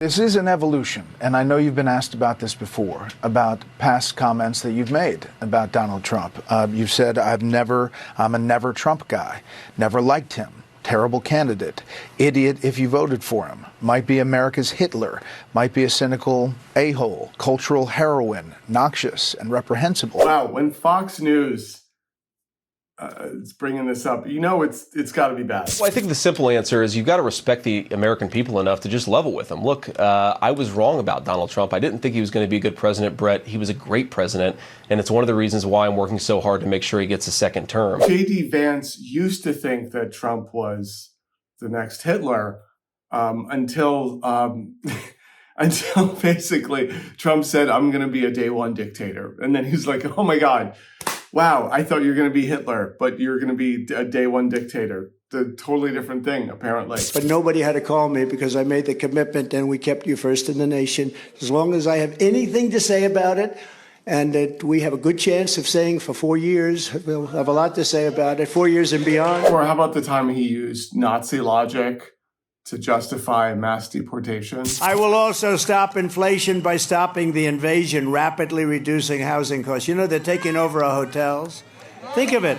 This is an evolution, and I know you've been asked about this before, about past comments that you've made about Donald Trump. You've said, I'm a never Trump guy, never liked him, terrible candidate, idiot if you voted for him, might be America's Hitler, might be a cynical a-hole, cultural heroine, noxious and reprehensible. Wow, when Fox News is bringing this up, you know it's got to be bad. Well, I think the simple answer is you've got to respect the American people enough to just level with them. Look, I was wrong about Donald Trump. I didn't think he was going to be a good president, Brett. He was a great president, and it's one of the reasons why I'm working so hard to make sure he gets a second term. J.D. Vance used to think that Trump was the next Hitler until basically Trump said, I'm going to be a day one dictator. And then he's like, oh my God, wow, I thought you were going to be Hitler, but you're going to be a day one dictator. It's a totally different thing, apparently. But nobody had to call me because I made the commitment and we kept you first in the nation. As long as I have anything to say about it, and that we have a good chance of saying for 4 years, we'll have a lot to say about it, 4 years and beyond. Or how about the time he used Nazi logic to justify mass deportation? I will also stop inflation by stopping the invasion, rapidly reducing housing costs. You know, they're taking over our hotels. Think of it.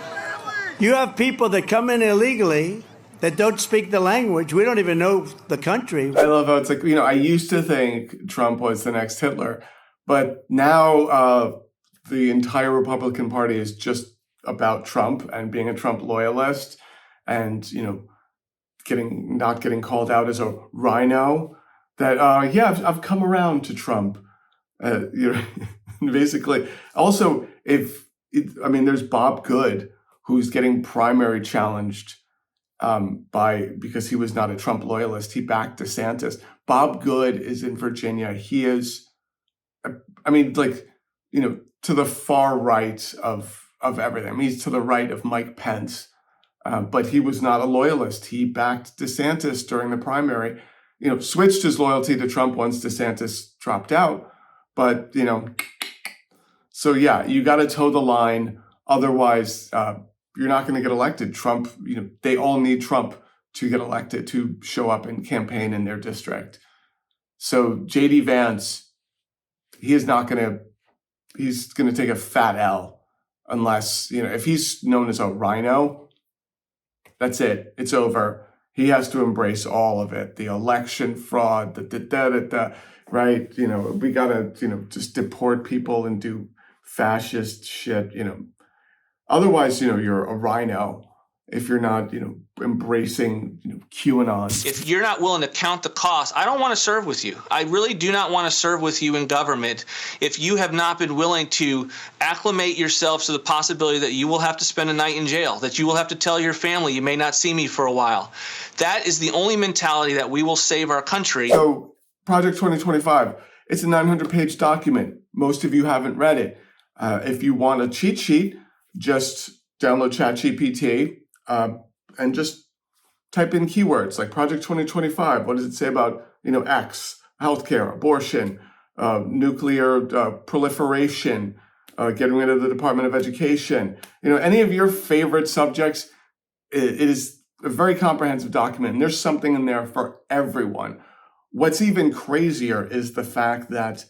You have people that come in illegally that don't speak the language. We don't even know the country. I love how it's like, I used to think Trump was the next Hitler, but now the entire Republican Party is just about Trump and being a Trump loyalist and, not getting called out as a rhino, that, I've come around to Trump. Basically. Also, there's Bob Good, who's getting primary challenged because he was not a Trump loyalist. He backed DeSantis. Bob Good is in Virginia. He is, to the far right of everything. He's to the right of Mike Pence. But he was not a loyalist. He backed DeSantis during the primary, switched his loyalty to Trump once DeSantis dropped out. But, so yeah, you got to toe the line. Otherwise, you're not going to get elected. Trump, they all need Trump to get elected, to show up and campaign in their district. So J.D. Vance, he's going to take a fat L unless, if he's known as a rhino, that's it. It's over. He has to embrace all of it. The election fraud, right? We got to, just deport people and do fascist shit, Otherwise, you're a rhino if you're not, embracing, QAnon. If you're not willing to count the cost, I don't want to serve with you. I really do not want to serve with you in government if you have not been willing to acclimate yourself to the possibility that you will have to spend a night in jail, that you will have to tell your family you may not see me for a while. That is the only mentality that we will save our country. So Project 2025, it's a 900-page document. Most of you haven't read it. If you want a cheat sheet, just download ChatGPT and just type in keywords like Project 2025. What does it say about, X, healthcare, abortion, nuclear proliferation, getting rid of the Department of Education, any of your favorite subjects. It is a very comprehensive document, and there's something in there for everyone. What's even crazier is the fact that,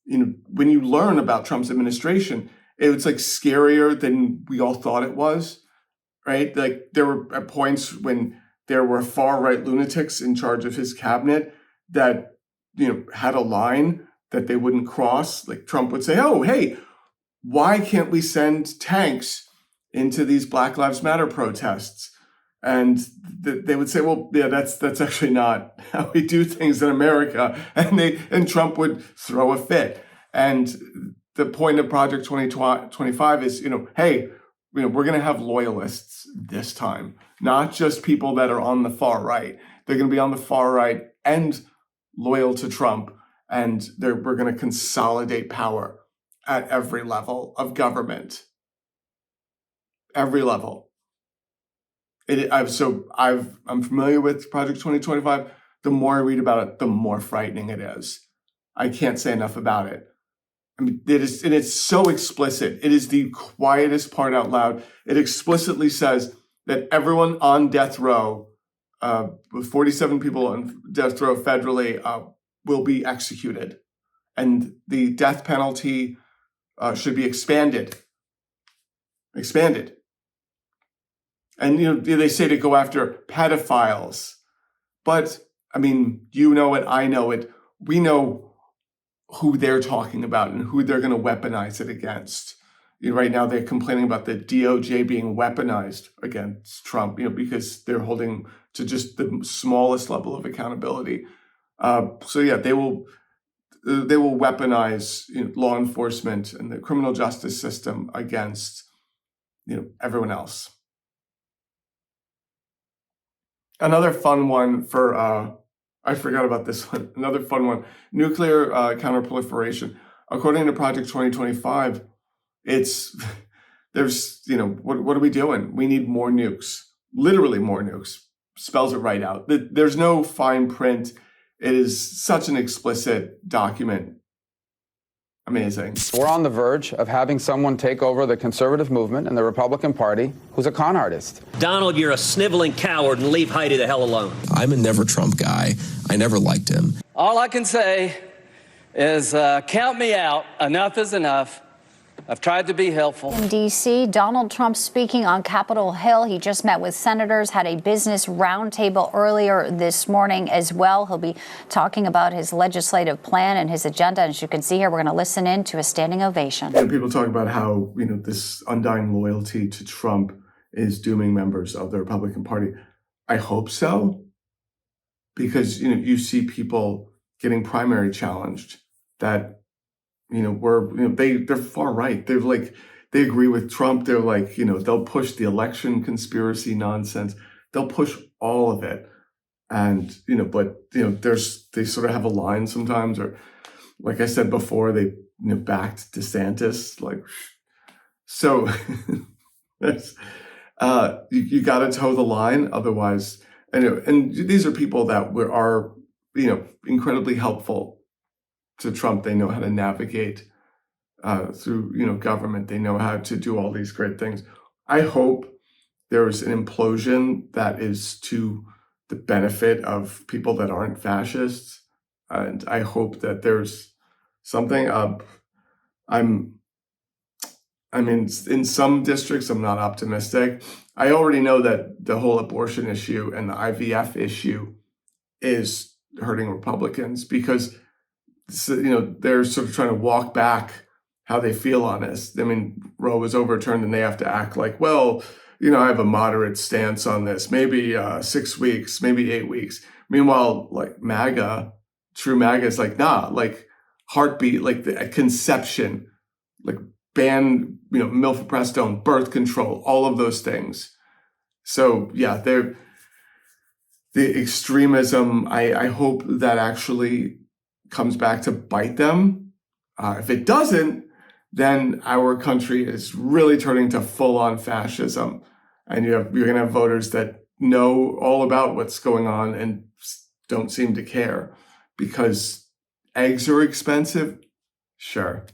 when you learn about Trump's administration, it's like scarier than we all thought it was, right? Like there were at points when there were far-right lunatics in charge of his cabinet that, had a line that they wouldn't cross. Like Trump would say, oh, hey, why can't we send tanks into these Black Lives Matter protests? And they would say, well, yeah, that's actually not how we do things in America. And Trump would throw a fit. And the point of Project 2025 is, hey, we're going to have loyalists this time, not just people that are on the far right. They're going to be on the far right and loyal to Trump. And we're going to consolidate power at every level of government. Every level. I'm familiar with Project 2025. The more I read about it, the more frightening it is. I can't say enough about it. It's so explicit. It is the quietest part out loud. It explicitly says that everyone on death row, with 47 people on death row federally, will be executed, and the death penalty should be expanded. And they say to go after pedophiles, but I mean, you know it, I know it. We know who they're talking about and who they're going to weaponize it against. Right now, they're complaining about the DOJ being weaponized against Trump, because they're holding to just the smallest level of accountability. So yeah, they will weaponize law enforcement and the criminal justice system against everyone else. Another fun one for I forgot about this one. Another fun one: nuclear counterproliferation. According to Project 2025, there's what are we doing? We need more nukes. Literally more nukes. Spells it right out. There's no fine print. It is such an explicit document. Amazing. We're on the verge of having someone take over the conservative movement and the Republican Party who's a con artist. Donald, you're a sniveling coward, and leave Heidi the hell alone. I'm a never Trump guy. I never liked him. All I can say is count me out. Enough is enough. I've tried to be helpful. In D.C., Donald Trump speaking on Capitol Hill. He just met with senators, had a business roundtable earlier this morning as well. He'll be talking about his legislative plan and his agenda. As you can see here, we're going to listen in to a standing ovation. People talk about how, this undying loyalty to Trump is dooming members of the Republican Party. I hope so, because, you see people getting primary challenged that they're far right. They agree with Trump. They're they'll push the election conspiracy nonsense. They'll push all of it. And, they sort of have a line sometimes, or like I said before, they backed DeSantis. So that's, you got to toe the line. Otherwise, and these are people that are incredibly helpful to Trump. They know how to navigate through government. They know how to do all these great things. I hope there's an implosion that is to the benefit of people that aren't fascists, and I hope that there's something. In some districts, I'm not optimistic. I already know that the whole abortion issue and the IVF issue is hurting Republicans because they're sort of trying to walk back how they feel on this. I mean, Roe was overturned and they have to act like, well, I have a moderate stance on this, maybe 6 weeks, maybe 8 weeks. Meanwhile, MAGA, true MAGA is nah, heartbeat, a conception, ban, mifepristone, birth control, all of those things. So yeah, the extremism, I hope that actually comes back to bite them. If it doesn't, then our country is really turning to full-on fascism, and you're going to have voters that know all about what's going on and don't seem to care because eggs are expensive. Sure.